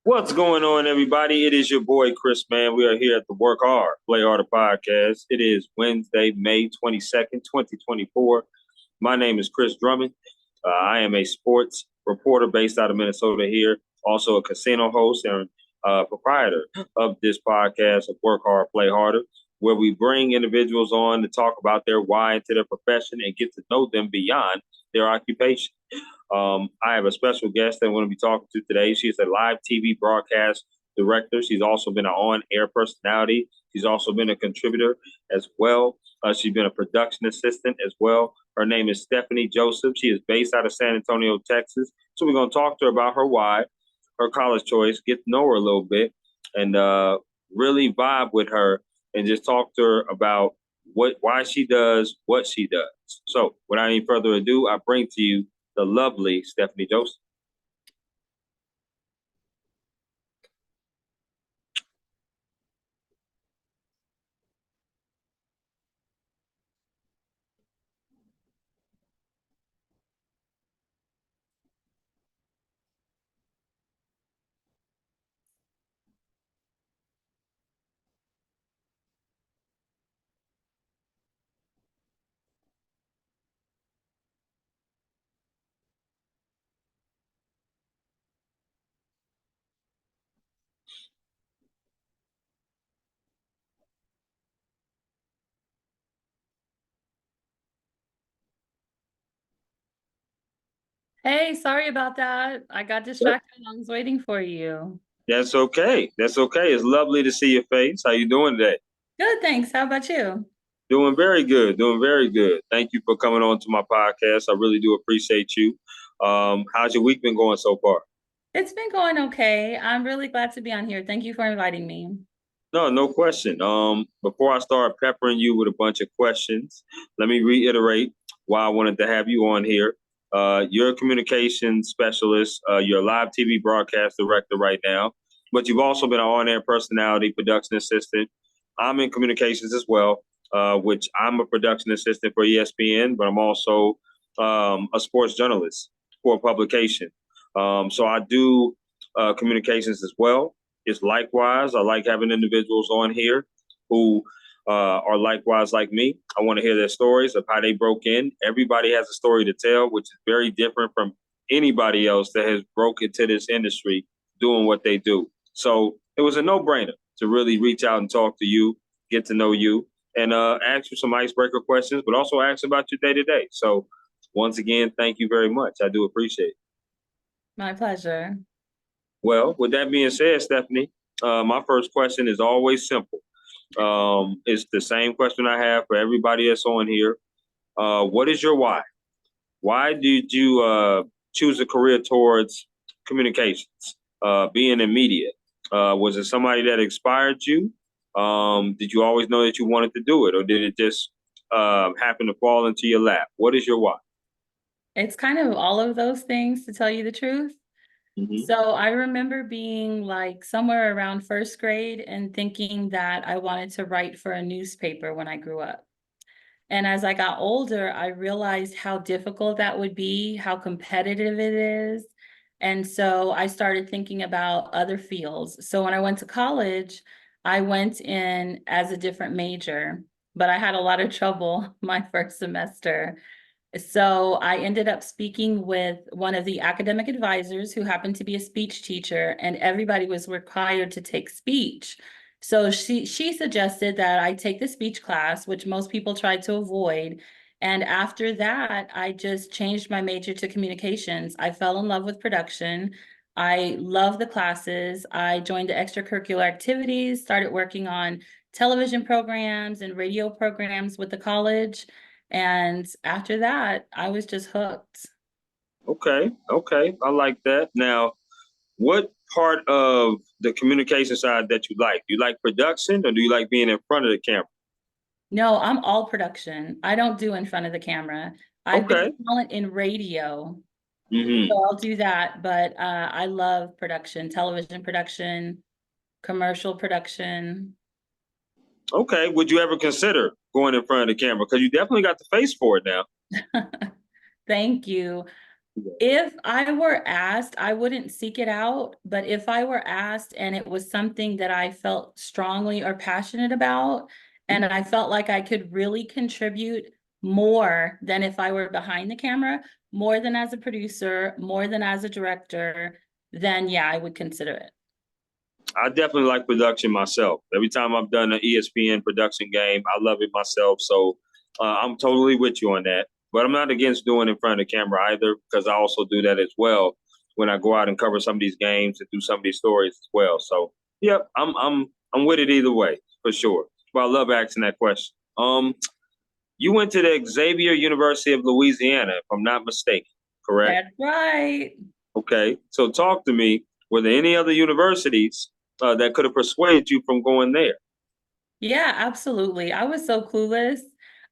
What's going on, everybody? It is your boy Chris, man. We are here at the Work Hard, Play Harder podcast. It is Wednesday, May 22nd, 2024. My name is Chris Drummond. I am a sports reporter based out of Minnesota here, also a casino host and proprietor of this podcast of Work Hard, Play Harder, where we bring individuals on to talk about their why into their profession and get to know them beyond their occupation. I have a special guest that I'm going to be talking to today. She is a live TV broadcast director. She's also been an on-air personality. She's also been a contributor as well. She's been a production assistant as well. Her name is Stephanie Joseph. She is based out of San Antonio, Texas. So we're going to talk to her about her why, her college choice, get to know her a little bit, and really vibe with her and just talk to her about why she does what she does. So without any further ado, I bring to you the lovely Stephanie Joseph. Hey, sorry about that. I got distracted. I was waiting for you. That's okay. That's okay. It's lovely to see your face. How you doing today? Good, thanks. How about you? Doing very good. Doing very good. Thank you for coming on to my podcast. I really do appreciate you. How's your week been going so far? It's been going okay. I'm really glad to be on here. Thank you for inviting me. No, no question. Before I start peppering you with a bunch of questions, let me reiterate why I wanted to have you on here. You're a communications specialist. You're a live TV broadcast director right now, but you've also been an on-air personality, production assistant. I'm in communications as well, which I'm a production assistant for ESPN, but I'm also a sports journalist for a publication. So I do communications as well. Is likewise. I like having individuals on here who are likewise like me. I want to hear their stories of how they broke in. Everybody has a story to tell, which is very different from anybody else that has broke into this industry doing what they do. So it was a no-brainer to really reach out and talk to you, get to know you, and ask you some icebreaker questions, but also ask about your day-to-day. So once again, thank you very much. I do appreciate it. My pleasure. Well, with that being said, Stephanie, my first question is always simple. It's the same question I have for everybody that's on here. What is your why? Why did you choose a career towards communications, being in media? Was it somebody that inspired you? Did you always know that you wanted to do it, or did it just happen to fall into your lap? What is your why? It's kind of all of those things, to tell you the truth. Mm-hmm. So I remember being like somewhere around first grade and thinking that I wanted to write for a newspaper when I grew up. And as I got older, I realized how difficult that would be, how competitive it is. And so I started thinking about other fields. So when I went to college, I went in as a different major, but I had a lot of trouble my first semester. So I ended up speaking with one of the academic advisors who happened to be a speech teacher, and everybody was required to take speech. So she suggested that I take the speech class, which most people tried to avoid. And after that, I just changed my major to communications. I fell in love with production. I love the classes. I joined the extracurricular activities, started working on television programs and radio programs with the college. And after that, I was just hooked. Okay, okay, I like that. Now, what part of the communication side that you like? Do you like production or do you like being in front of the camera? No, I'm all production. I don't do in front of the camera. I've been Okay. talent in radio, Hmm. so I'll do that. But I love production, television production, commercial production. Okay. Would you ever consider going in front of the camera? Because you definitely got the face for it now. Thank you. If I were asked, I wouldn't seek it out, but if I were asked and it was something that I felt strongly or passionate about, and I felt like I could really contribute more than if I were behind the camera, more than as a producer, more than as a director, then yeah, I would consider it. I definitely like production myself. Every time I've done an ESPN production game, I love it myself. So I'm totally with you on that. But I'm not against doing it in front of the camera either, because I also do that as well when I go out and cover some of these games and do some of these stories as well. So yep, I'm with it either way for sure. But I love asking that question. You went to the Xavier University of Louisiana, if I'm not mistaken, correct? That's right. Okay, so talk to me. Were there any other universities that could have persuaded you from going there? Yeah, absolutely. I was so clueless.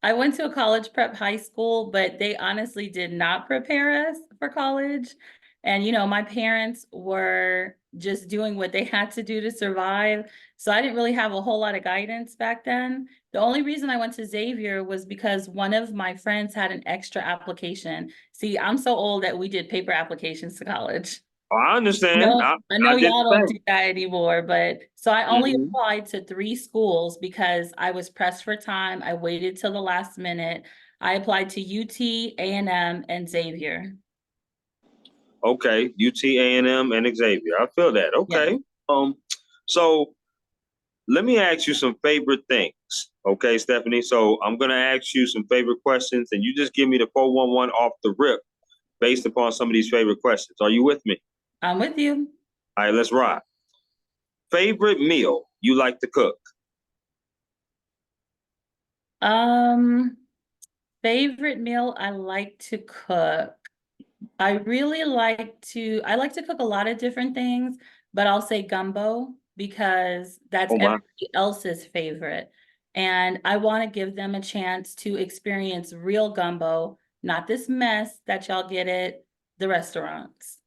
I went to a college prep high school, but they honestly did not prepare us for college. And, my parents were just doing what they had to do to survive. So I didn't really have a whole lot of guidance back then. The only reason I went to Xavier was because one of my friends had an extra application. See, I'm so old that we did paper applications to college. Oh, I understand. No, I know I did y'all the don't do same. that anymore, but so I only Hmm. applied to 3 schools because I was pressed for time. I waited till the last minute. I applied to UT, A&M, and Xavier. Okay, UT, A&M, and Xavier. I feel that. Yes. Okay. Um, so let me ask you some favorite things. Okay, Stephanie. So I'm gonna ask you some favorite questions, and you just give me the 411 off the rip based upon some of these favorite questions. Are you with me? I'm with you. All right, let's rock. Favorite meal you like to cook? Um, Favorite meal I like to cook. I like to cook a lot of different things, but I'll say gumbo because that's Oh my. everybody else's favorite. And I want to give them a chance to experience real gumbo, not this mess that y'all get at the restaurants.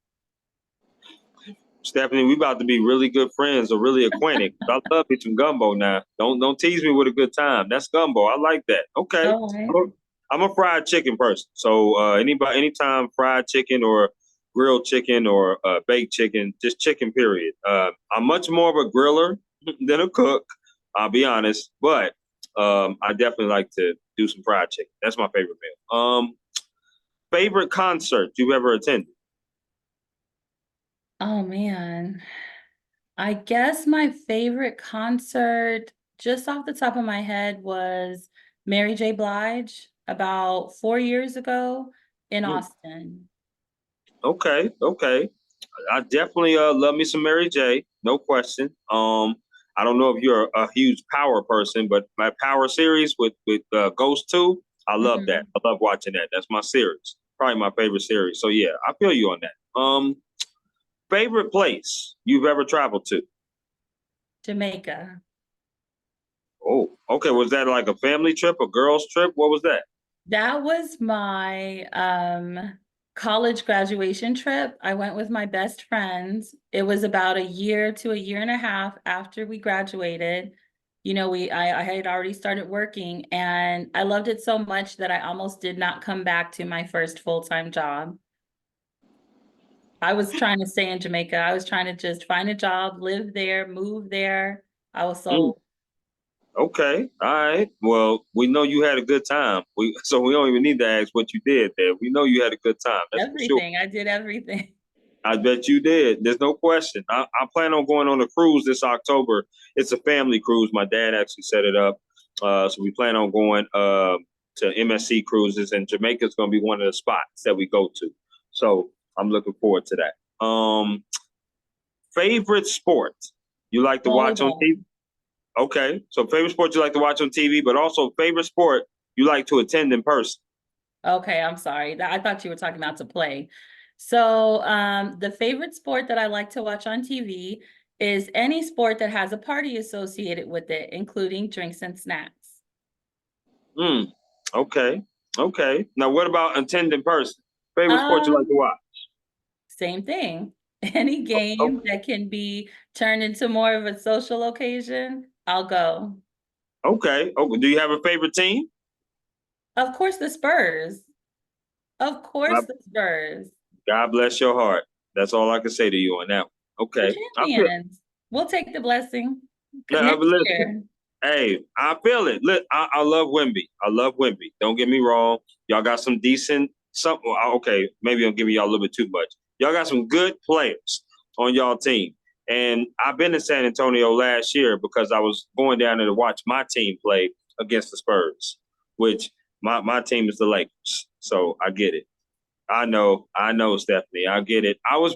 Stephanie, we about to be really good friends or really acquainted. I love me some gumbo now. Don't tease me with a good time. That's gumbo. I like that. Okay. All right. I'm a fried chicken person. So anytime fried chicken or grilled chicken or baked chicken, just chicken period. I'm much more of a griller than a cook, I'll be honest. But I definitely like to do some fried chicken. That's my favorite meal. Favorite concert you've ever attended? Oh man. I guess my favorite concert, just off the top of my head, was Mary J. Blige about 4 years ago in Hmm. Austin. Okay, okay. I definitely love me some Mary J. No question. I don't know if you're a huge Power person, but my Power series with Ghost 2, I love that. Mhm. I love watching that. That's my series. Probably my favorite series. So yeah, I feel you on that. Favorite place you've ever traveled to? Jamaica. Oh, okay. Was that like a family trip, a girls trip? What was that? That was my college graduation trip. I went with my best friends. It was about a year to a year and a half after we graduated. I had already started working and I loved it so much that I almost did not come back to my first full-time job. I was trying to stay in Jamaica. I was trying to just find a job, live there, move there. I was Mm, so okay. All right. Well, we know you had a good time. We don't even need to ask what you did there. We know you had a good time. That's for sure. everything. I did everything. I bet you did. There's no question. I plan on going on a cruise this October. It's a family cruise. My dad actually set it up. So we plan on going to MSC cruises, and Jamaica's going to be one of the spots that we go to. So I'm looking forward to that. Favorite sport you like to watch on Volleyball. TV? Okay. So favorite sport you like to watch on TV, but also favorite sport you like to attend in person. Okay, I'm sorry. I thought you were talking about to play. So, the favorite sport that I like to watch on TV is any sport that has a party associated with it, including drinks and snacks. Hmm. Okay. Okay. Now, what about attend in person? Favorite sport you like to Um, watch? Same thing. Any game Oh, that can be turned into more of a social occasion, I'll go. okay. Oh, do you have a favorite team? Of course, the Spurs. Of I, course, the Spurs. God bless your heart. That's all I can say to you on that one. We're Okay. champions. We'll take the blessing next Listen, year. hey, I feel it. Look, I love Wimby. I love Wimby. Don't get me wrong. Y'all got some decent, okay, maybe I'm giving y'all a little bit too much. Y'all got some good players on y'all team. And I've been in San Antonio last year because I was going down there to watch my team play against the Spurs, which my team is the Lakers. So I get it. I know, Stephanie. I get it. I was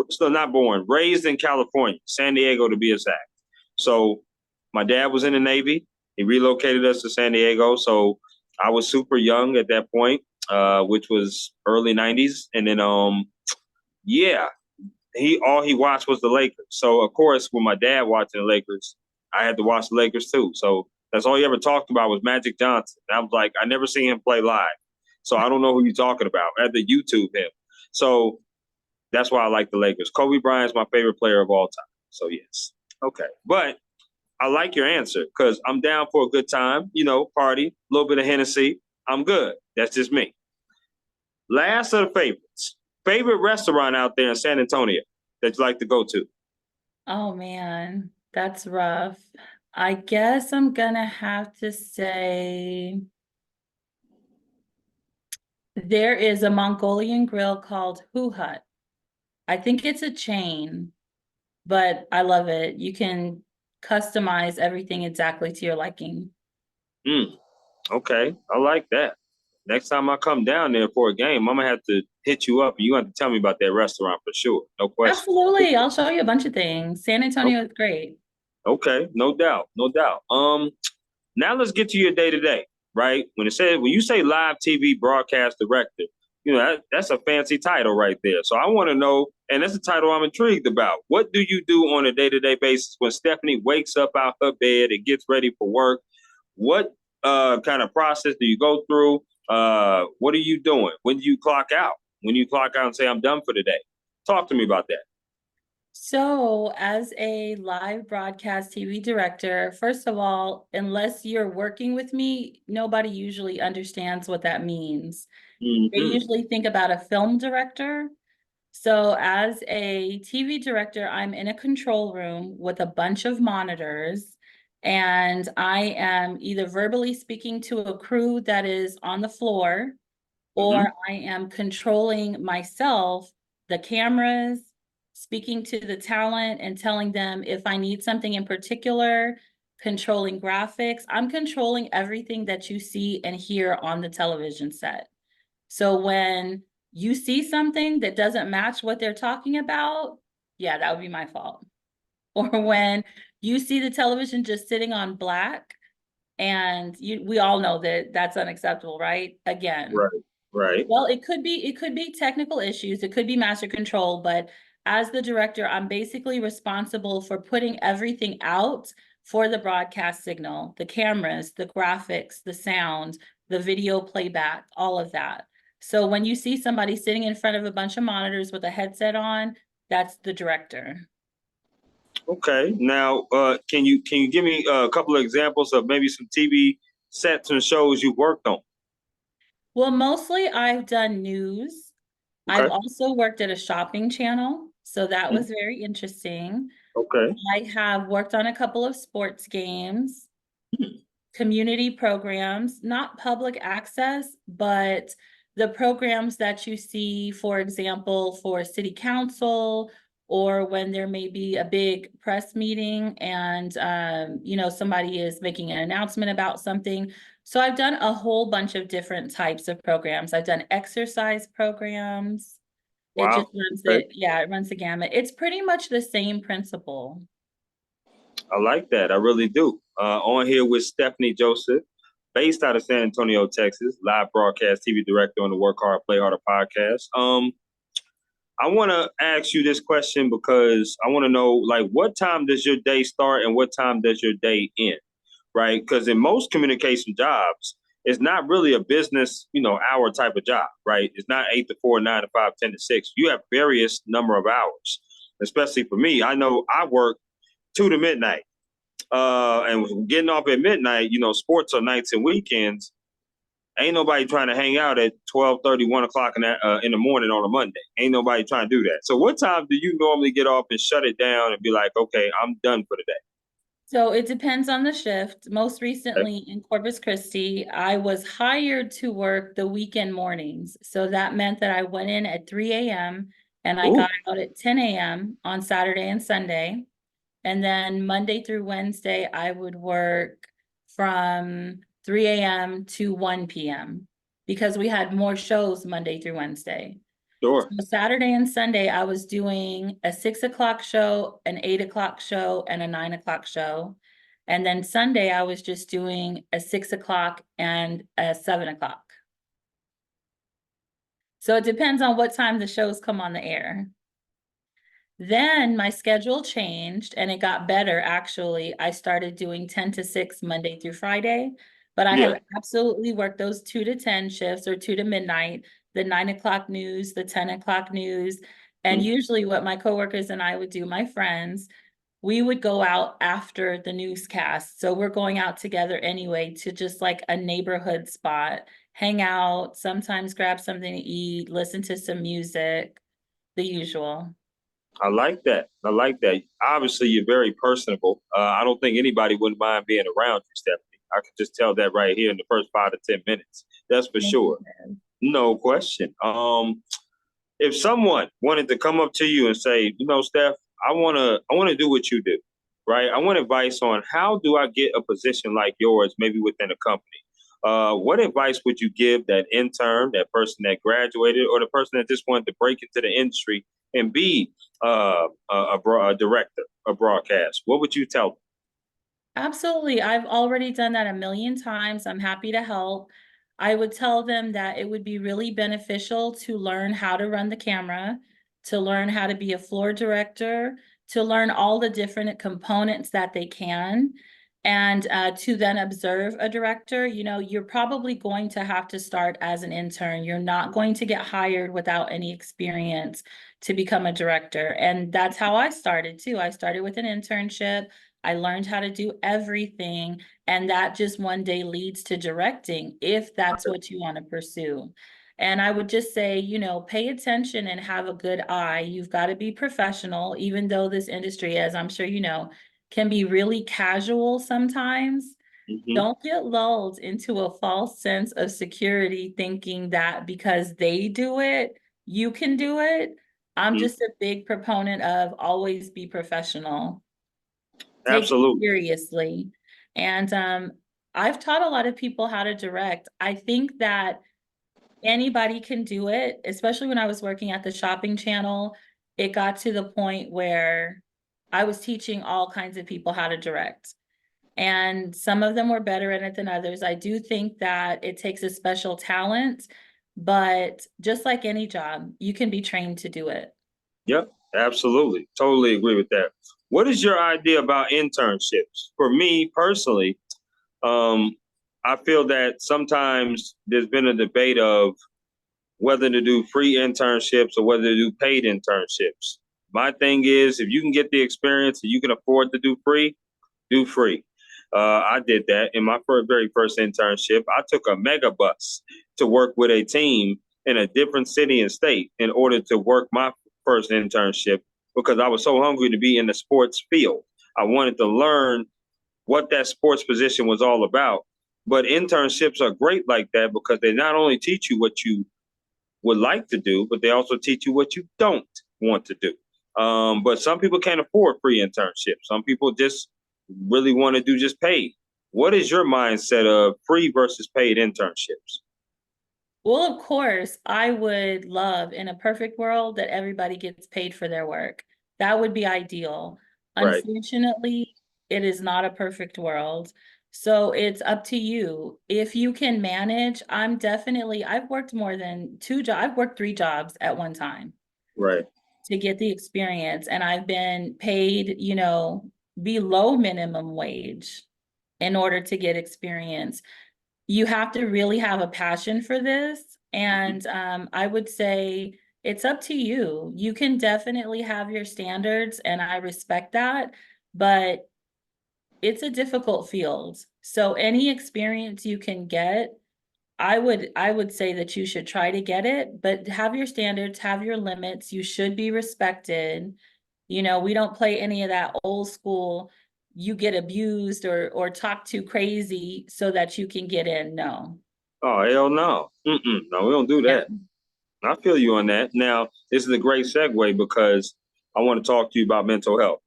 still not born, raised in California, San Diego to be exact. So my dad was in the Navy. He relocated us to San Diego. So I was super young at that point, which was early 90s. And then, yeah, all he watched was the Lakers. So, of course, when my dad watching the Lakers, I had to watch the Lakers too. So that's all he ever talked about was Magic Johnson. And I was like, I never seen him play live. So I don't know who you're talking about. I had to YouTube him. So that's why I like the Lakers. Kobe Bryant's my favorite player of all time. So, yes. Okay. But I like your answer because I'm down for a good time, party, a little bit of Hennessy. I'm good. That's just me. Last of the favorites. Favorite restaurant out there in San Antonio that you like to go to? Oh man, that's rough. I guess I'm gonna have to say there is a Mongolian grill called Hoo Hut. I think it's a chain, but I love it. You can customize everything exactly to your liking. Okay. I like that. Next time I come down there for a game, I'm going to have to hit you up and you have to tell me about that restaurant for sure. No question. Absolutely. I'll show you a bunch of things. San Antonio is great. Okay. No doubt. No doubt. Now let's get to your day to day, right? When you say live TV broadcast director, that's a fancy title right there. So I want to know, and that's a title I'm intrigued about. What do you do on a day to day basis when Stephanie wakes up out her bed and gets ready for work? What kind of process do you go through? What are you doing? When do you clock out? When you clock out and say I'm done for the day? Talk to me about that. So, as a live broadcast TV director, first of all, unless you're working with me, nobody usually understands what that means. They Mm-hmm. usually think about a film director. So, as a TV director, I'm in a control room with a bunch of monitors, and I am either verbally speaking to a crew that is on the floor, Mm-hmm. or I am controlling myself, the cameras, speaking to the talent and telling them if I need something in particular, controlling graphics. I'm controlling everything that you see and hear on the television set. So when you see something that doesn't match what they're talking about, yeah, that would be my fault. Or when you see the television just sitting on black, and we all know that that's unacceptable, right? Again, Right. Right. well, it could be technical issues, it could be master control, but as the director, I'm basically responsible for putting everything out for the broadcast signal, the cameras, the graphics, the sound, the video playback, all of that. So when you see somebody sitting in front of a bunch of monitors with a headset on, that's the director. Okay. Now, can you give me a couple of examples of maybe some TV sets and shows you worked on? Well, mostly I've done news. I've Okay. also worked at a shopping channel, so that was very interesting. Okay. I have worked on a couple of sports games, community programs, not public access, but the programs that you see, for example, for city council, or when there may be a big press meeting and somebody is making an announcement about something. So I've done a whole bunch of different types of programs. I've done exercise programs. It just Wow. Okay. it runs the gamut. It's pretty much the same principle. I like that. I really do. On here with Stephanie Joseph, based out of San Antonio, Texas, live broadcast TV director on the Work Hard, Play Harder podcast. I want to ask you this question because I want to know, like, what time does your day start and what time does your day end, right? Because in most communication jobs, it's not really a business, hour type of job, right? It's not 8 to 4, 9 to 5, 10 to 6. You have various number of hours. Especially for me, I know I work 2 to midnight. And getting off at midnight, sports are nights and weekends. Ain't nobody trying to hang out at 12:30, 1 o'clock in the morning on a Monday. Ain't nobody trying to do that. So what time do you normally get off and shut it down and be like, okay, I'm done for the day? So it depends on the shift. Most Okay. recently in Corpus Christi, I was hired to work the weekend mornings. So that meant that I went in at 3 a.m. and I got Ooh, out at 10 a.m. on Saturday and Sunday. And then Monday through Wednesday, I would work from 3 a.m. to 1 p.m. because we had more shows Monday through Wednesday. sure. So Saturday and Sunday, I was doing a 6 o'clock show, an 8 o'clock show, and a 9 o'clock show. And then Sunday, I was just doing a 6 o'clock and a 7 o'clock. So it depends on what time the shows come on the air. Then my schedule changed and it got better, actually. I started doing 10 to 6 Monday through Friday, but I Yeah. have absolutely worked those 2 to 10 shifts or 2 to midnight, the 9 o'clock news, the 10 o'clock news. And Mhm. usually what my coworkers and I would do, my friends, we would go out after the newscast. So we're going out together anyway to just like a neighborhood spot, hang out, sometimes grab something to eat, listen to some music, the usual. I like that. I like that. Obviously, you're very personable. I don't think anybody wouldn't mind being around you, Stephanie. I could just tell that right here in the first 5 to 10 minutes. That's for Thank sure. you. No question. If someone wanted to come up to you and say, Steph, I wanna do what you do, right? I want advice on how do I get a position like yours, maybe within a company. What advice would you give that intern, that person that graduated, or the person that just wanted to break into the industry and be a director, a broadcast? What would you tell them? Absolutely. I've already done that a million times. I'm happy to help. I would tell them that it would be really beneficial to learn how to run the camera, to learn how to be a floor director, to learn all the different components that they can, and to then observe a director. You know, you're probably going to have to start as an intern. You're not going to get hired without any experience to become a director. And that's how I started too. I started with an internship. I learned how to do everything, and that just one day leads to directing if that's what you want to pursue. And I would just say, pay attention and have a good eye. You've got to be professional, even though this industry, as I'm sure you know, can be really casual sometimes. Hmm. Don't get lulled into a false sense of security thinking that because they do it, you can do it. I'm Hmm. just a big proponent of always be professional, take it Absolutely. seriously. And I've taught a lot of people how to direct. I think that anybody can do it, especially when I was working at the shopping channel. It got to the point where I was teaching all kinds of people how to direct. And some of them were better at it than others. I do think that it takes a special talent, but just like any job, you can be trained to do it. Yep, absolutely. Totally agree with that. What is your idea about internships? For me personally, um, I feel that sometimes there's been a debate of whether to do free internships or whether to do paid internships. My thing is, if you can get the experience and you can afford to do free. I did that in my very first internship. I took a mega bus to work with a team in a different city and state in order to work my first internship because I was so hungry to be in the sports field. I wanted to learn what that sports position was all about. But internships are great like that because they not only teach you what you would like to do, but they also teach you what you don't want to do. But some people can't afford free internships. Some people just really want to do just paid. What is your mindset of free versus paid internships? Well, of course, I would love in a perfect world that everybody gets paid for their work. That would be ideal. Right, Unfortunately, it is not a perfect world. So it's up to you. If you can manage, I've worked more than I've worked 3 jobs at one time right. to get the experience. And I've been paid, below minimum wage in order to get experience. You have to really have a passion for this. Mhm. And I would say it's up to you. You can definitely have your standards, and I respect that, but it's a difficult field. So any experience you can get I would say that you should try to get it, but have your standards, have your limits. You should be respected. You know, we don't play any of that old school, you get abused or talk too crazy so that you can get in. No. Oh, hell no. No, we don't do Yeah. that. I feel you on that. Now, this is a great segue because I want to talk to you about mental health.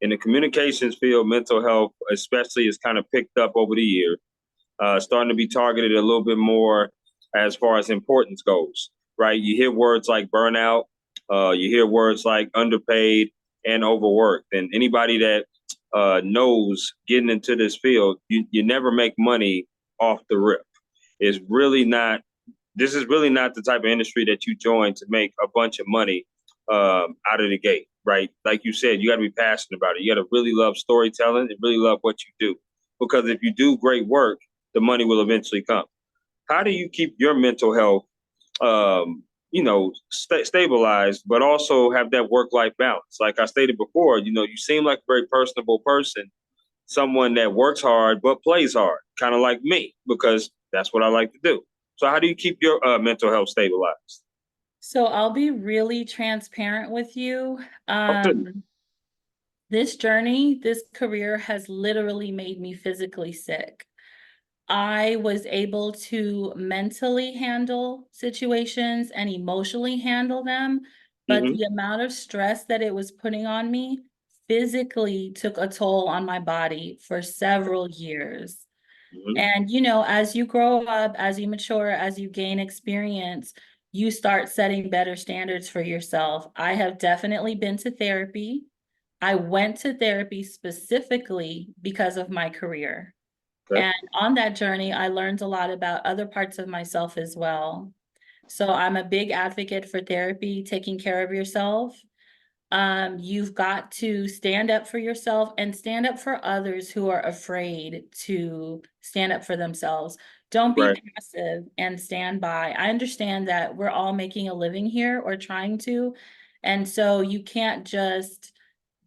In the communications field, mental health, especially, is kind of picked up over the year, starting to be targeted a little bit more as far as importance goes, right? You hear words like burnout, you hear words like underpaid and overworked. And anybody that knows getting into this field, you never make money off the rip. It's really not, this is really not the type of industry that you join to make a bunch of money out of the gate, right? Like you said, you got to be passionate about it. You got to really love storytelling and really love what you do. Because if you do great work, the money will eventually come. How do you keep your mental health, stabilized, but also have that work-life balance? Like I stated before, you seem like a very personable person, someone that works hard but plays hard, kind of like me, because that's what I like to do. So how do you keep your mental health stabilized? So I'll be really transparent with you. Okay. This journey, this career has literally made me physically sick. I was able to mentally handle situations and emotionally handle them, but Mm-hmm. the amount of stress that it was putting on me physically took a toll on my body for several years. Mm-hmm. And, as you grow up, as you mature, as you gain experience, you start setting better standards for yourself. I have definitely been to therapy. I went to therapy specifically because of my career. Okay. And on that journey, I learned a lot about other parts of myself as well. So I'm a big advocate for therapy, taking care of yourself. You've got to stand up for yourself and stand up for others who are afraid to stand up for themselves. Don't be Right. passive and stand by. I understand that we're all making a living here or trying to. And so you can't just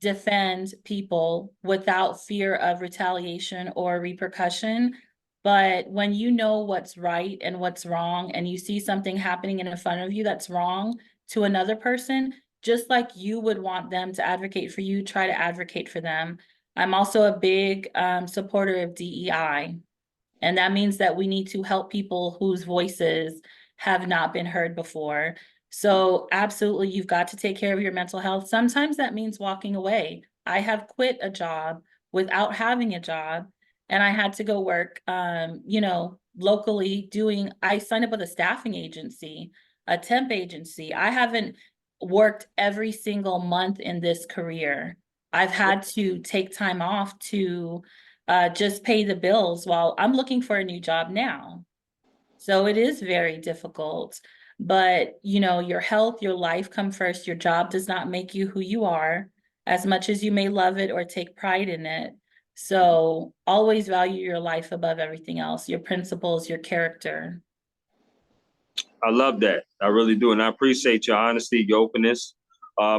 defend people without fear of retaliation or repercussion. But when you know what's right and what's wrong, and you see something happening in front of you that's wrong to another person, just like you would want them to advocate for you, try to advocate for them. I'm also a big supporter of DEI. And that means that we need to help people whose voices have not been heard before. So absolutely, you've got to take care of your mental health. Sometimes that means walking away. I have quit a job without having a job, and I had to go work, locally I signed up with a staffing agency, a temp agency. I haven't worked every single month in this career. I've had to take time off to just pay the bills while I'm looking for a new job now. So it is very difficult. But, your health, your life come first. Your job does not make you who you are, as much as you may love it or take pride in it. So always value your life above everything else, your principles, your character. I love that. I really do. And I appreciate your honesty, your openness,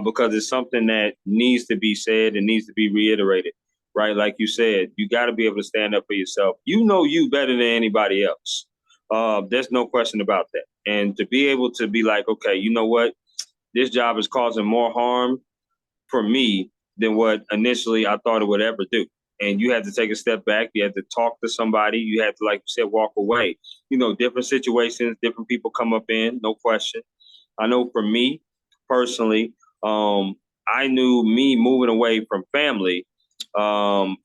because it's something that needs to be said and needs to be reiterated, right? Like you said, you got to be able to stand up for yourself. You know you better than anybody else. There's no question about that. And to be able to be like, okay, you know what? This job is causing more harm for me than what initially I thought it would ever do. And you had to take a step back. You had to talk to somebody. You had to, like you said, walk away. Different situations, different people come up in, no question. I know for me personally, I knew me moving away from family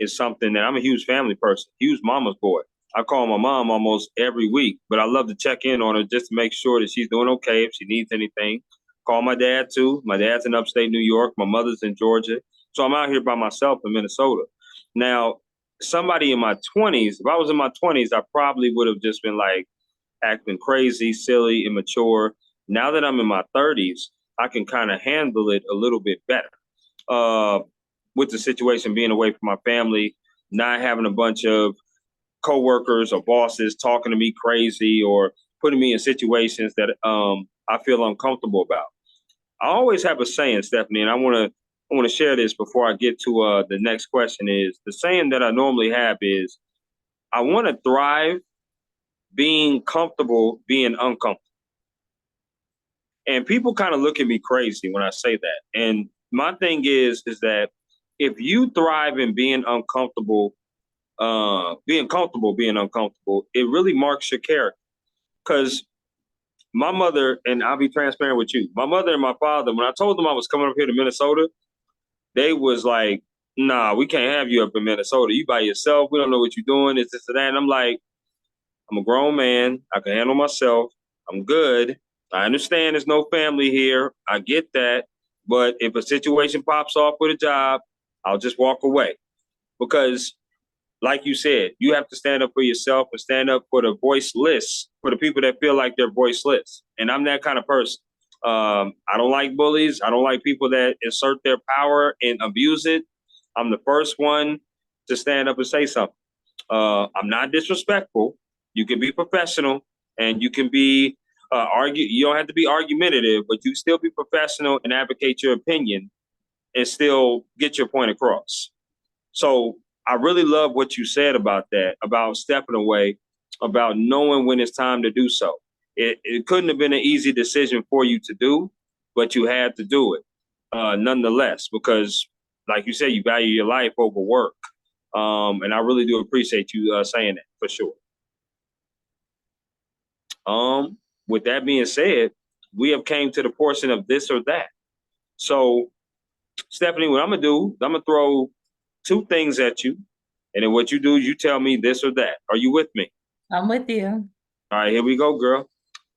is something that I'm a huge family person, huge mama's boy. I call my mom almost every week, but I love to check in on her just to make sure that she's doing okay if she needs anything. Call my dad too. My dad's in upstate New York. My mother's in Georgia. So I'm out here by myself in Minnesota. Now, somebody in my 20s, if I was in my 20s, I probably would have just been like acting crazy, silly, immature. Now that I'm in my 30s, I can kind of handle it a little bit better. Uh, with the situation being away from my family, not having a bunch of coworkers or bosses talking to me crazy or putting me in situations that I feel uncomfortable about. I always have a saying, Stephanie, and I want to share this before I get to the next question. Is the saying that I normally have is I want to thrive, being comfortable being uncomfortable. And people kind of look at me crazy when I say that. And my thing is that if you thrive in being uncomfortable, being comfortable being uncomfortable, it really marks your character. Because my mother, and I'll be transparent with you, my mother and my father, when I told them I was coming up here to Minnesota, they was like, nah, we can't have you up in Minnesota. You by yourself. We don't know what you're doing. It's this and that. And I'm like, I'm a grown man. I can handle myself. I'm good. I understand there's no family here. I get that. But if a situation pops off with a job, I'll just walk away. Because, like you said, you have to stand up for yourself and stand up for the voiceless, for the people that feel like they're voiceless. And I'm that kind of person. I don't like bullies. I don't like people that insert their power and abuse it. I'm the first one to stand up and say something. I'm not disrespectful. You can be professional and you can be argue. You don't have to be argumentative, but you still be professional and advocate your opinion and still get your point across. So I really love what you said about that, about stepping away, about knowing when it's time to do so. It couldn't have been an easy decision for you to do, but you had to do it nonetheless, because like you said, you value your life over work. And I really do appreciate you saying that for sure. With that being said, we have came to the portion of this or that. So, Stephanie, what I'm gonna do, I'm gonna throw two things at you, and then what you do, you tell me this or that. Are you with me? I'm with you. All right, here we go, girl.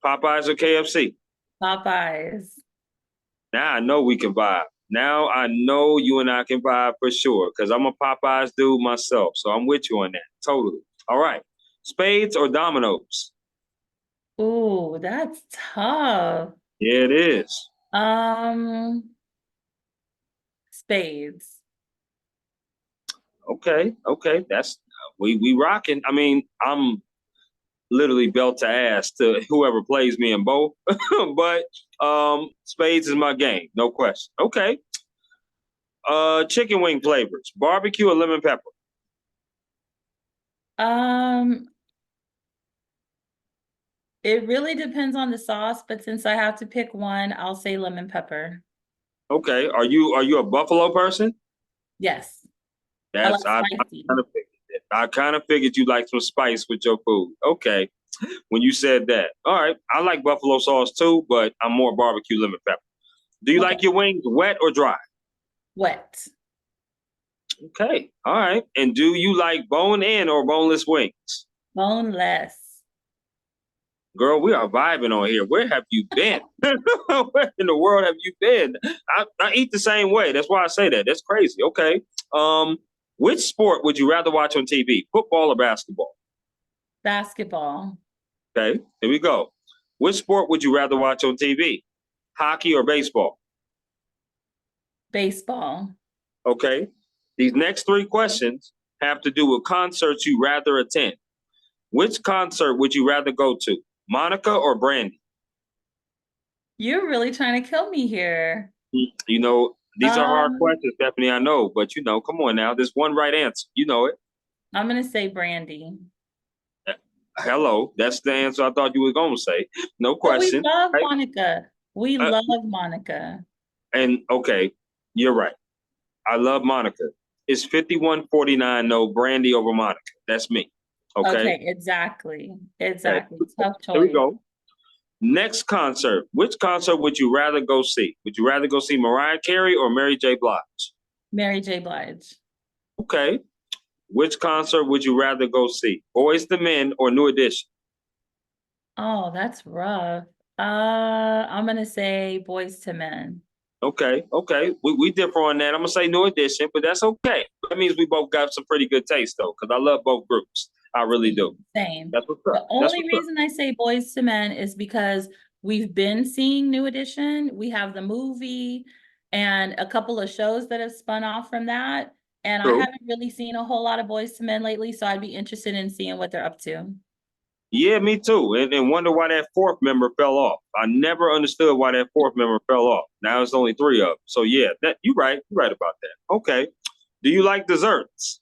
Popeyes or KFC? Popeyes. Now I know we can vibe. Now I know you and I can vibe for sure, because I'm a Popeyes dude myself. So I'm with you on that. Totally. All right. Spades or dominoes? Ooh, that's tough. Yeah, it is. Spades. Okay. That's we rocking. I mean, I'm literally belt to ass to whoever plays me in both. But spades is my game, no question. Okay. Chicken wing flavors, barbecue or lemon pepper? Um, it really depends on the sauce, but since I have to pick one, I'll say lemon pepper. Okay. Are you a buffalo person? Yes. I like That's spicy. I kind of figured you like some spice with your food. Okay. When you said that. All right. I like buffalo sauce too, but I'm more barbecue lemon pepper. Do you Okay. like your wings wet or dry? Wet. Okay. All right. And do you like bone in or boneless wings? Boneless. Girl, we are vibing on here. Where have you been? Where in the world have you been? I eat the same way. That's why I say that. That's crazy. Okay. Um, which sport would you rather watch on TV? Football or basketball? Basketball. Okay, here we go. Which sport would you rather watch on TV? Hockey or baseball? Baseball. Okay. These next three questions have to do with concerts you rather attend. Which concert would you rather go to? Monica or Brandy? You're really trying to kill me here. You know, these are hard Um, questions, Stephanie, I know, but come on now. There's one right answer. You know it. I'm gonna say Brandy. Hello. That's the answer I thought you were going to say. No But we question. love Right? Monica. We Uh, love Monica. and okay, you're right. I love Monica. It's 51-49, no Brandy over Monica. That's me. Okay. Okay, exactly. Okay. Exactly. Tough Here we choice. go. Next concert. Which concert would you rather go see? Would you rather go see Mariah Carey or Mary J. Blige? Mary J. Blige. Okay. Which concert would you rather go see? Boys to Men or New Edition? Oh, that's rough. I'm gonna say Boys to Men. Okay. We differ on that. I'm gonna say New Edition, but that's okay. That means we both got some pretty good taste though, because I love both groups. I really do. Same. That's what's The up. That's only what's up. reason I say Boys to Men is because we've been seeing New Edition. We have the movie and a couple of shows that have spun off from that. And I True. haven't really seen a whole lot of Boys to Men lately, so I'd be interested in seeing what they're up to. Yeah, me too. And wonder why that fourth member fell off. I never understood why that fourth member fell off. Now it's only three of them. So yeah, that you're right. You're right about that. Okay. Do you like desserts?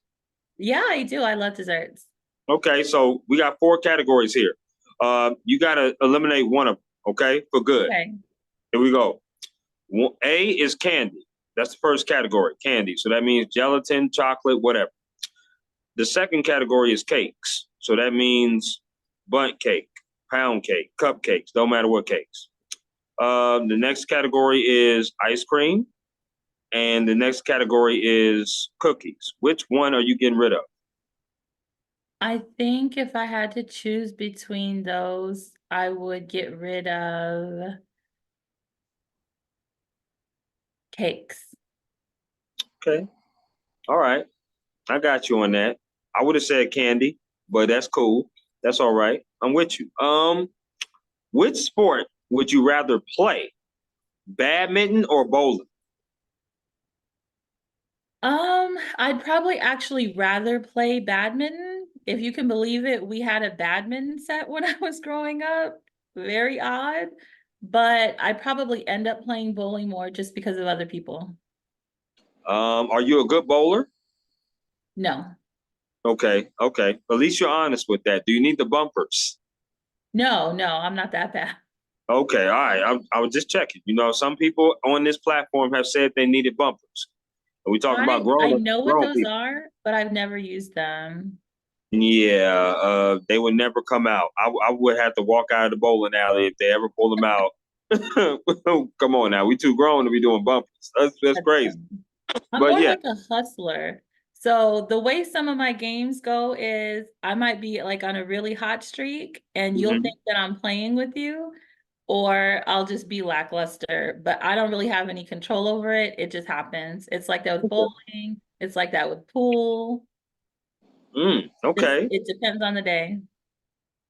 Yeah, I do. I love desserts. Okay, so we got four categories here. You got to eliminate one of them, okay, for good. Okay. Here we go. A is candy. That's the first category, candy. So that means gelatin, chocolate, whatever. The second category is cakes. So that means bundt cake, pound cake, cupcakes, no matter what cakes. The next category is ice cream. And the next category is cookies. Which one are you getting rid of? I think if I had to choose between those, I would get rid of cakes. Okay. All right. I got you on that. I would have said candy, but that's cool. That's all right. I'm with you. Which sport would you rather play? Badminton or bowling? I'd probably actually rather play badminton. If you can believe it, we had a badminton set when I was growing up. Very odd, but I probably end up playing bowling more just because of other people. Are you a good bowler? No, Okay, okay. At least you're honest with that. Do you need the bumpers? no, I'm not that bad. Okay, all right. I was just checking. You know, some people on this platform have said they needed bumpers. And we talking about I know what grown those people. are, but I've never used them. Yeah, they would never come out. I would have to walk out of the bowling alley if they ever pull them out. Come on now, we too grown to be doing bumpers. That's That's crazy. funny. I'm But more yeah, like a hustler. So the way some of my games go is I might be like on a really hot streak and you'll mhm. think that I'm playing with you, or I'll just be lackluster, but I don't really have any control over it. It just happens. It's like that with bowling. It's like that with pool. Just Okay, it depends on the day.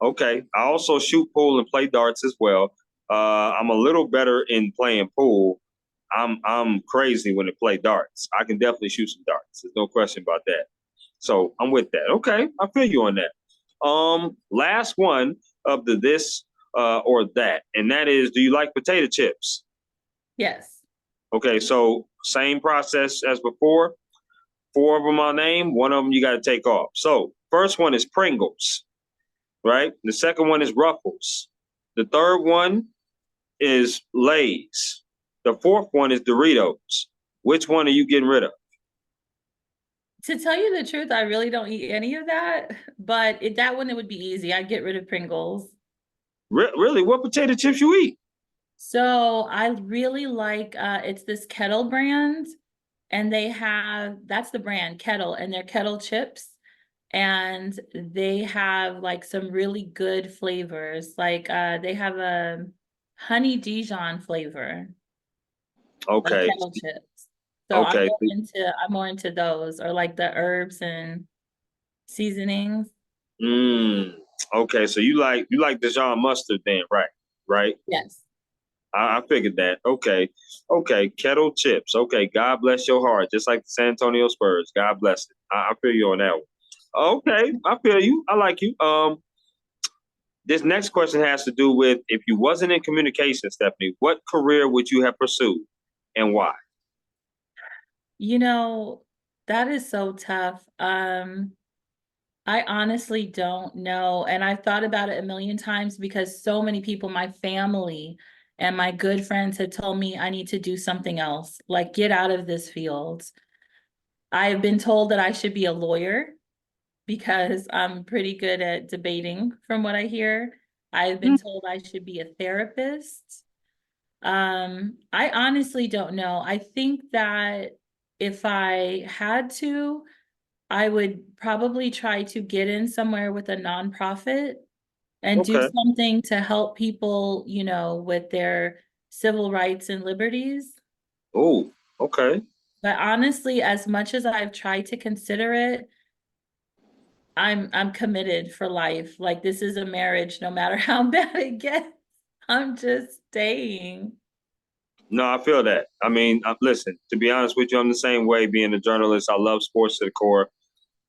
okay. I also shoot pool and play darts as well. I'm a little better in playing pool. I'm crazy when I play darts. I can definitely shoot some darts. There's no question about that. So I'm with that. Okay, I feel you on that. Last one of the this or that, and that is, do you like potato chips? Yes. Okay, so same process as before. Four of them I'll name. One of them you got to take off. So first one is Pringles, right? The second one is Ruffles. The third one is Lay's. The fourth one is Doritos. Which one are you getting rid of? To tell you the truth, I really don't eat any of that, but that one it would be easy. I'd get rid of Pringles. Really? What potato chips you eat? So I really like it's this Kettle brand and that's the brand Kettle and they're Kettle chips and they have like some really good flavors. Like they have a honey Dijon flavor of Okay, Kettle chips. So okay. I'm more into those or like the herbs and seasonings. Mm, okay, so you like Dijon mustard then, right? Right. Yes. I figured that. Okay, okay. Kettle chips. Okay, God bless your heart, just like the San Antonio Spurs. God bless it. I feel you on that one. Okay, I feel you. I like you. This next question has to do with if you wasn't in communication, Stephanie, what career would you have pursued and why? You know, that is so tough. I honestly don't know. And I've thought about it a million times because so many people, my family and my good friends had told me I need to do something else, like get out of this field. I've been told that I should be a lawyer because I'm pretty good at debating from what I hear. I've been told I should be a therapist. I honestly don't know. I think that if I had to, I would probably try to get in somewhere with a nonprofit and do Okay. something to help people, with their civil rights and liberties. Oh, okay. But honestly, as much as I've tried to consider it, I'm committed for life. Like this is a marriage, no matter how bad it gets. I'm just staying. No, I feel that. I mean, listen, to be honest with you, I'm the same way being a journalist. I love sports to the core.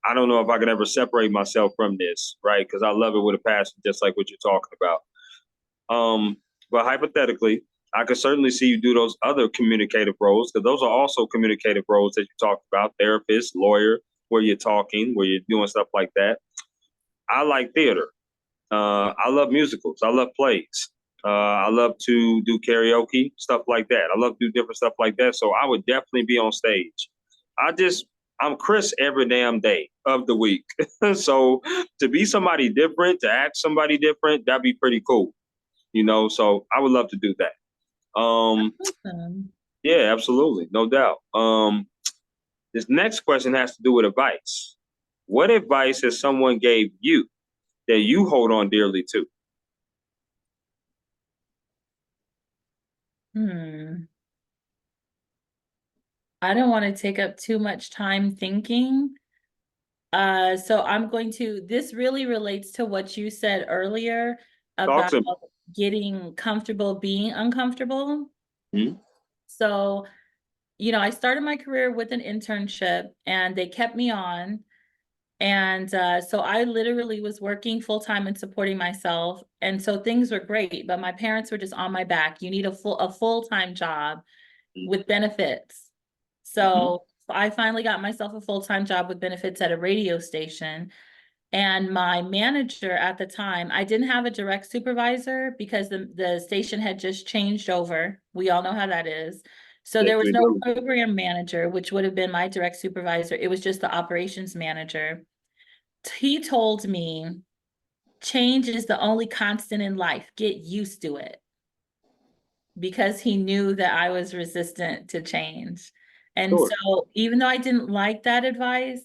I don't know if I could ever separate myself from this, right? Because I love it with a passion, just like what you're talking about. But hypothetically, I could certainly see you do those other communicative roles because those are also communicative roles that you talked about: therapist, lawyer, where you're talking, where you're doing stuff like that. I like theater. I love musicals. I love plays. I love to do karaoke, stuff like that. I love to do different stuff like that. So I would definitely be on stage. I just, I'm Chris every damn day of the week. So to be somebody different, to act somebody different, that'd be pretty cool. So I would love to do that. Awesome. Yeah, absolutely. No doubt. This next question has to do with advice. What advice has someone gave you that you hold on dearly to? Hmm. I don't want to take up too much time thinking. So I'm going to, this really relates to what you said earlier Talk about to me. getting comfortable being uncomfortable. Hmm? So, I started my career with an internship and they kept me on. And so I literally was working full time and supporting myself. And so things were great, but my parents were just on my back. You need a full-time job with benefits. Hmm? So I finally got myself a full-time job with benefits at a radio station. And my manager at the time, I didn't have a direct supervisor because the station had just changed over. We all know how that is. So Yes, there was we no do. program manager, which would have been my direct supervisor. It was just the operations manager. He told me change is the only constant in life. Get used to it, because he knew that I was resistant to change. And Sure. so even though I didn't like that advice,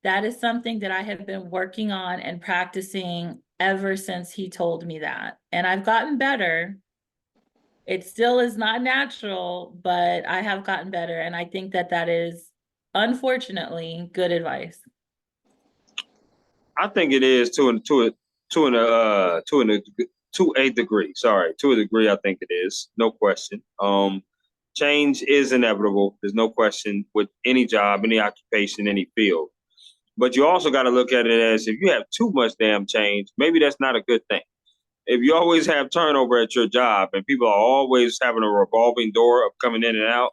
that is something that I have been working on and practicing ever since he told me that. And I've gotten better. It still is not natural, but I have gotten better. And I think that that is, unfortunately, good advice. I think it is to a degree. Sorry, to a degree, I think it is. No question. Change is inevitable. There's no question with any job, any occupation, any field. But you also got to look at it as if you have too much damn change, maybe that's not a good thing. If you always have turnover at your job and people are always having a revolving door of coming in and out,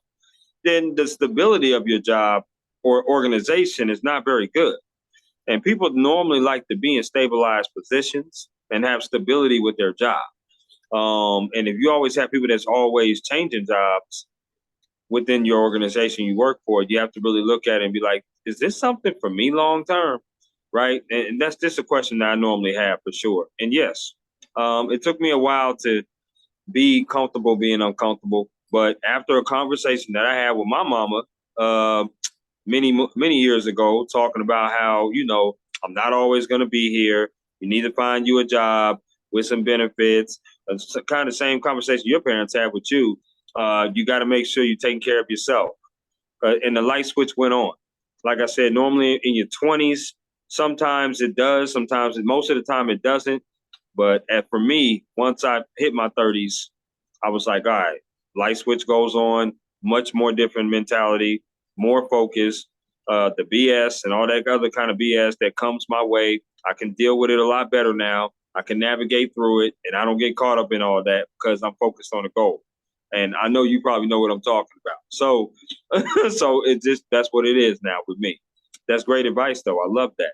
then the stability of your job or organization is not very good. And people normally like to be in stabilized positions and have stability with their job. And if you always have people that's always changing jobs within your organization you work for, you have to really look at it and be like, is this something for me long term? Right. And that's just a question that I normally have for sure. And yes, it took me a while to be comfortable being uncomfortable. But after a conversation that I had with my mama uh, many years ago, talking about how I'm not always going to be here. You need to find you a job with some benefits. It's kind of the same conversation your parents had with you. You got to make sure you're taking care of yourself. And the light switch went on. Like I said, normally in your 20s, sometimes it does. Sometimes, most of the time, it doesn't. But for me, once I hit my 30s, I was like, all right, light switch goes on, much more different mentality, more focus. The BS and all that other kind of BS that comes my way, I can deal with it a lot better now. I can navigate through it, and I don't get caught up in all that because I'm focused on the goal. And I know you probably know what I'm talking about. So, so it just that's what it is now with me. That's great advice, though. I love that.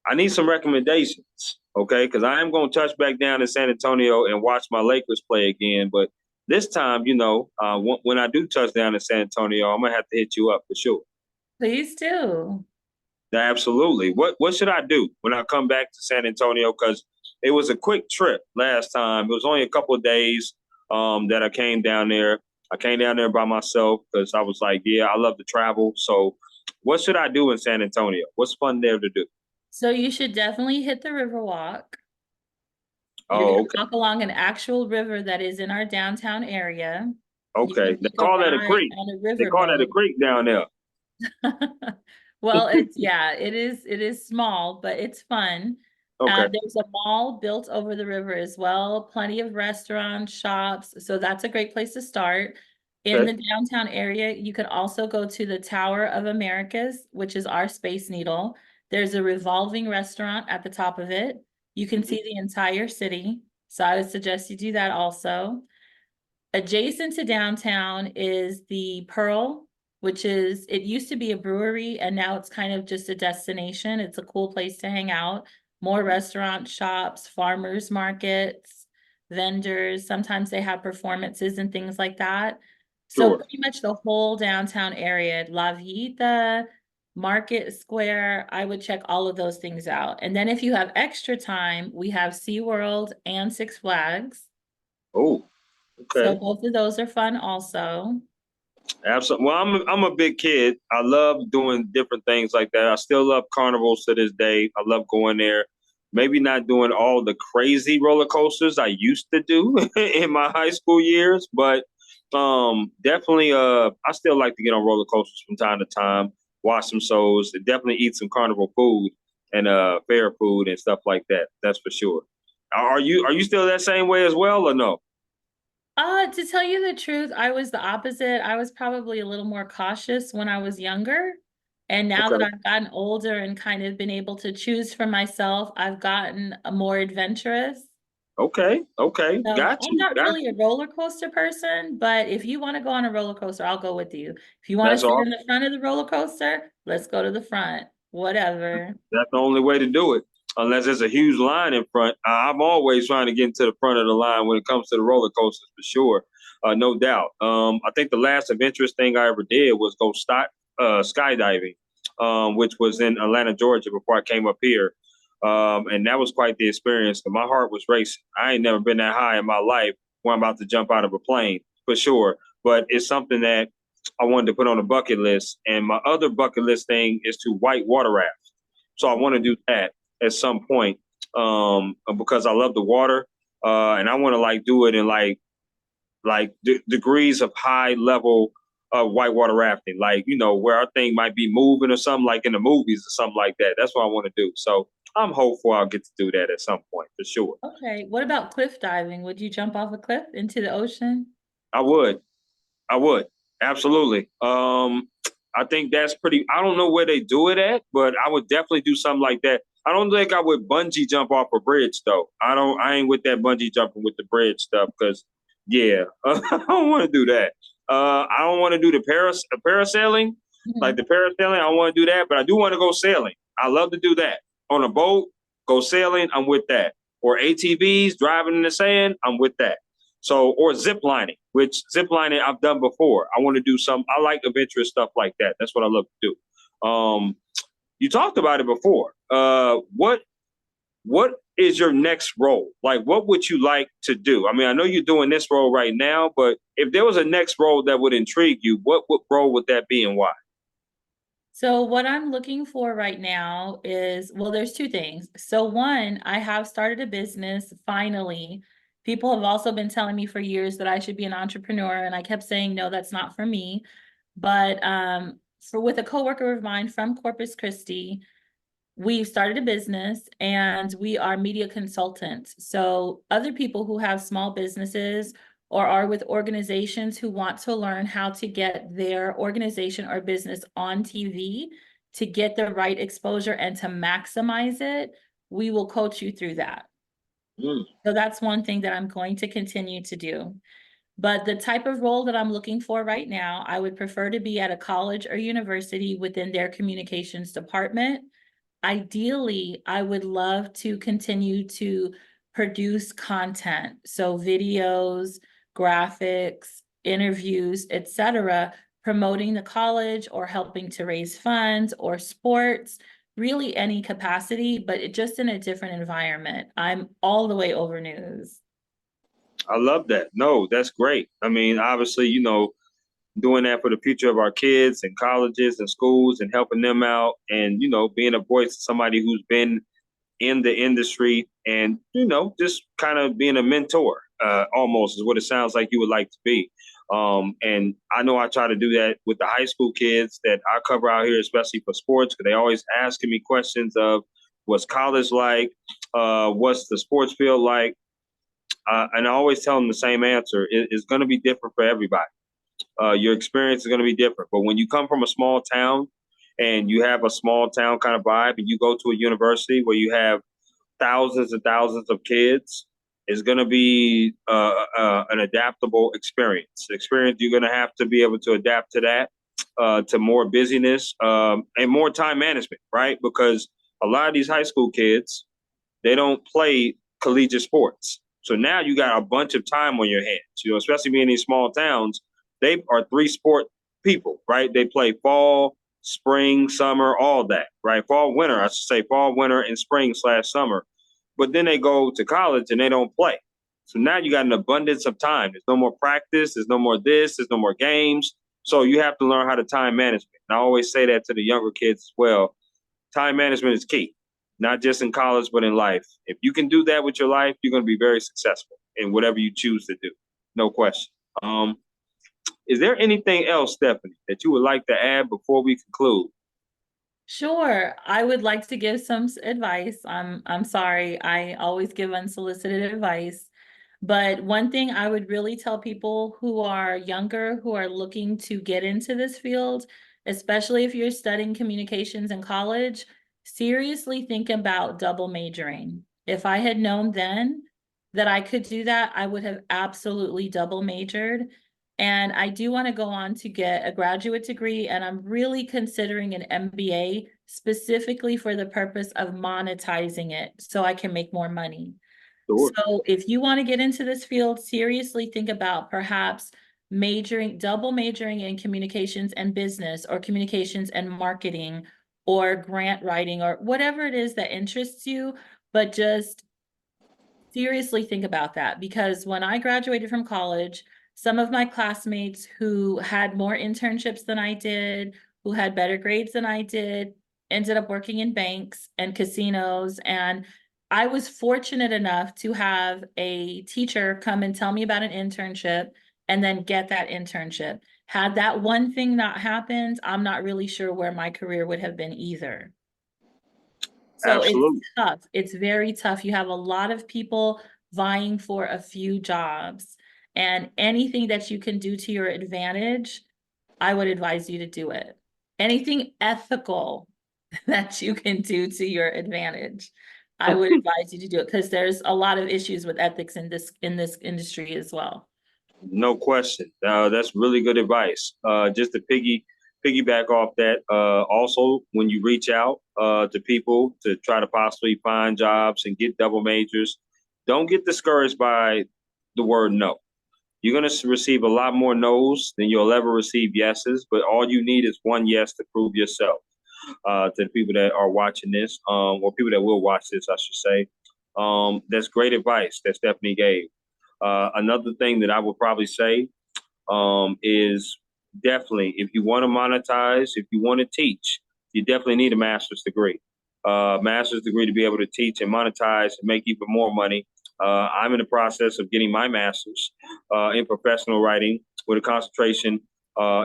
I need some recommendations, okay? Because I am going to touch back down in San Antonio and watch my Lakers play again. But this time, when I do touch down in San Antonio, I'm gonna have to hit you up for sure. Please do. Absolutely. What should I do when I come back to San Antonio? Because it was a quick trip last time. It was only a couple of days that I came down there. I came down there by myself because I was like, yeah, I love to travel. So, what should I do in San Antonio? What's fun there to do? So you should definitely hit the Riverwalk. You're going Oh, to okay. walk along an actual river that is in our downtown area. You Okay. can They take a call that a ride creek. on a They call that a riverboat. creek down there. Well, it's yeah, it is small, but it's fun. Okay. There's a mall built over the river as well, plenty of restaurants, shops. So that's a great place to start. In Okay. the downtown area, you could also go to the Tower of Americas, which is our Space Needle. There's a revolving restaurant at the top of it. You can Mhm. see the entire city. So I would suggest you do that also. Adjacent to downtown is the Pearl, which it used to be a brewery and now it's kind of just a destination. It's a cool place to hang out. more restaurant shops, farmers markets, vendors. Sometimes they have performances and things like that. So Sure. pretty much the whole downtown area, La Villita, Market Square, I would check all of those things out. And then if you have extra time, we have SeaWorld and Six Flags. Oh, So okay. both of those are fun also. Absolutely. Well, I'm a big kid. I love doing different things like that. I still love carnivals to this day. I love going there. Maybe not doing all the crazy roller coasters I used to do in my high school years, but definitely I still like to get on roller coasters from time to time, watch some shows, and definitely eat some carnival food and fair food and stuff like that. That's for sure. Are you still that same way as well or no? To tell you the truth, I was the opposite. I was probably a little more cautious when I was younger. And now that Okay. I've gotten older and kind of been able to choose for myself, I've gotten more adventurous. Okay. Okay. So Got I'm you. not Got really you. a roller coaster person, but if you want to go on a roller coaster, I'll go with you. If you want to That's sit all. in the front of the roller coaster, let's go to the front. Whatever. That's the only way to do it. Unless there's a huge line in front. I'm always trying to get into the front of the line when it comes to the roller coasters for sure. No doubt. I think the last adventurous thing I ever did was go skydiving, which was in Atlanta, Georgia before I came up here. And that was quite the experience. My heart was racing. I ain't never been that high in my life when I'm about to jump out of a plane for sure. But it's something that I wanted to put on a bucket list. And my other bucket list thing is to white water raft. So I want to do that at some point because I love the water and I want to like do it in degrees of high level whitewater rafting, like where our thing might be moving or something like in the movies or something like that. That's what I want to do. So I'm hopeful I'll get to do that at some point for sure. Okay. What about cliff diving? Would you jump off a cliff into the ocean? I would. I would. Absolutely. I think that's pretty. I don't know where they do it at, but I would definitely do something like that. I don't think I would bungee jump off a bridge though. I don't. I ain't with that bungee jumping with the bridge stuff because, yeah, I don't want to do that. I don't want to do the parasailing, like Mhm. the parasailing. I don't want to do that, but I do want to go sailing. I love to do that on a boat. Go sailing. I'm with that. Or ATVs driving in the sand. I'm with that. So, or zip lining, which zip lining I've done before. I want to do some. I like adventurous stuff like that. That's what I love to do. You talked about it before. What is your next role? Like, what would you like to do? I mean, I know you're doing this role right now, but if there was a next role that would intrigue you, what role would that be and why? So what I'm looking for right now is, well, there's two things. So one, I have started a business finally. People have also been telling me for years that I should be an entrepreneur, and I kept saying, no, that's not for me. But for with a coworker of mine from Corpus Christi, we've started a business and we are media consultants. So other people who have small businesses or are with organizations who want to learn how to get their organization or business on TV to get the right exposure and to maximize it, we will coach you through that. Mm, So that's one thing that I'm going to continue to do. But the type of role that I'm looking for right now, I would prefer to be at a college or university within their communications department. Ideally, I would love to continue to produce content. So videos, graphics, interviews, etc., promoting the college or helping to raise funds or sports, really any capacity, but just in a different environment. I'm all the way over news. I love that. No, that's great. I mean, obviously, doing that for the future of our kids and colleges and schools and helping them out and being a voice to somebody who's been in the industry and just kind of being a mentor almost is what it sounds like you would like to be. And I know I try to do that with the high school kids that I cover out here, especially for sports, because they always asking me questions of what's college like, what's the sports field like, and I always tell them the same answer: it's going to be different for everybody. Your experience is going to be different. But when you come from a small town and you have a small town kind of vibe and you go to a university where you have thousands and thousands of kids, it's going to be an adaptable experience. Experience you're going to have to be able to adapt to that, to more busyness and more time management, right? Because a lot of these high school kids, they don't play collegiate sports. So now you got a bunch of time on your hands, especially being in these small towns. They are three sport people, right? They play fall, spring, summer, all that, right? Fall, winter, I should say fall, winter, and spring/summer. But then they go to college and they don't play. So now you got an abundance of time. There's no more practice. There's no more this. There's no more games. So you have to learn how to time management. And I always say that to the younger kids as well. Time management is key, not just in college, but in life. If you can do that with your life, you're going to be very successful in whatever you choose to do. No question. Is there anything else, Stephanie, that you would like to add before we conclude? Sure, I would like to give some advice. I'm sorry, I always give unsolicited advice. But one thing I would really tell people who are younger, who are looking to get into this field, especially if you're studying communications in college, seriously think about double majoring. If I had known then that I could do that, I would have absolutely double majored. And I do want to go on to get a graduate degree, and I'm really considering an MBA specifically for the purpose of monetizing it so I can make more money. Sure. So if you want to get into this field, seriously think about perhaps double majoring in communications and business, or communications and marketing, or grant writing, or whatever it is that interests you. But just seriously think about that, because when I graduated from college, some of my classmates who had more internships than I did, who had better grades than I did, ended up working in banks and casinos. And I was fortunate enough to have a teacher come and tell me about an internship and then get that internship. Had that one thing not happened, I'm not really sure where my career would have been either. So it's Absolutely. tough. It's very tough. You have a lot of people vying for a few jobs, and anything that you can do to your advantage, I would advise you to do it. Anything ethical that you can do to your advantage, I would advise you to do it, because there's a lot of issues with ethics in this industry as well. No question. That's really good advice. Just to piggyback off that, also when you reach out to people to try to possibly find jobs and get double majors, don't get discouraged by the word no. You're going to receive a lot more no's than you'll ever receive yeses, but all you need is one yes to prove yourself. To the people that are watching this, or people that will watch this, I should say. That's great advice that Stephanie gave. Another thing that I would probably say is definitely, if you want to monetize, if you want to teach, you definitely need a master's degree. Master's degree to be able to teach and monetize and make even more money. I'm in the process of getting my master's in professional writing with a concentration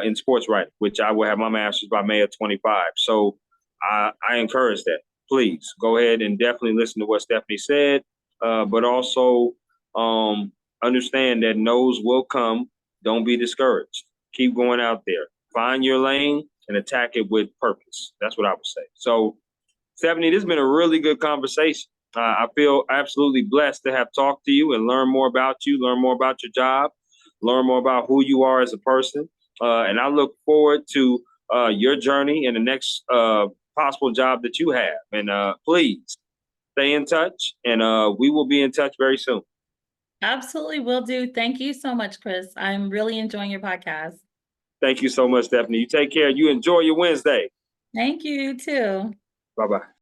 in sports writing, which I will have my master's by May of 25. So I encourage that. Please go ahead and definitely listen to what Stephanie said, but also understand that no's will come. Don't be discouraged. Keep going out there. Find your lane and attack it with purpose. That's what I would say. So, Stephanie, this has been a really good conversation. I feel absolutely blessed to have talked to you and learn more about you, learn more about your job, learn more about who you are as a person. And I look forward to your journey and the next possible job that you have. And please stay in touch, and we will be in touch very soon. Absolutely will do. Thank you so much, Chris. I'm really enjoying your podcast. Thank you so much, Stephanie. You take care. You enjoy your Wednesday. Thank you too. Bye bye.